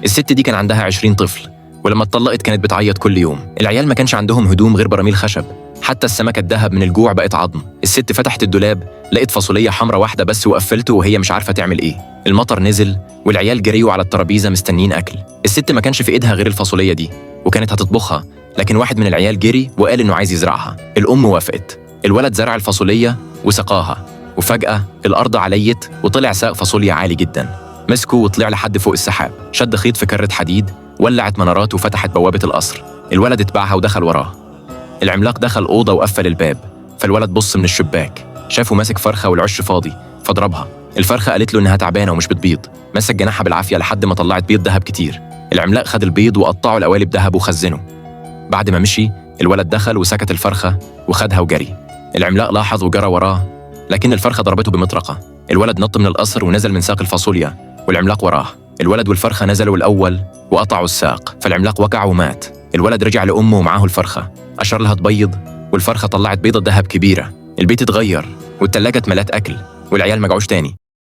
الست دي كان عندها 20 طفل، ولما اتطلقت كانت بتعيط كل يوم. العيال ما كانش عندهم هدوم غير براميل خشب، حتى السمكة الدهب من الجوع بقت عظم. الست فتحت الدولاب، لقيت فاصوليا حمرا واحدة بس وقفلته وهي مش عارفة تعمل ايه. المطر نزل والعيال جريوا على الترابيزة مستنيين أكل. الست ما كانش في إيدها غير الفاصوليا دي وكانت هتطبخها، لكن واحد من العيال جري وقال إنه عايز يزرعها. الأم وافقت. الولد زرع الفاصوليا وسقاها، وفجأة الأرض عليت وطلع ساق فاصوليا عالي جدا. مسكه وطلع لحد فوق السحاب، شد خيط في كرة حديد، ولعت منارات وفتحت بوابة القصر. الولد اتبعها ودخل وراه. العملاق دخل أوضة وقفل الباب، فالولد بص من الشباك، شافه ماسك فرخة والعش فاضي فضربها. الفرخة قالت له إنها تعبانة ومش بتبيض، مسك جناحها بالعافية لحد ما طلعت بيض ذهب كتير. العملاق خد البيض وقطعه لقوالب ذهب وخزنه. بعد ما مشي الولد دخل وسكت الفرخة وخدها وجري. العملاق لاحظ وجرى وراه، لكن الفرخة ضربته بمطرقة. الولد نط من القصر ونزل من ساق الفاصوليا والعملاق وراه. الولد والفرخة نزلوا الأول وقطعوا الساق، فالعملاق وقع ومات. الولد رجع لأمه ومعاه الفرخة، أشار لها تبيض والفرخة طلعت بيضة ذهب كبيرة. البيت اتغير والتلاجة اتملت أكل والعيال ما جعوش تاني.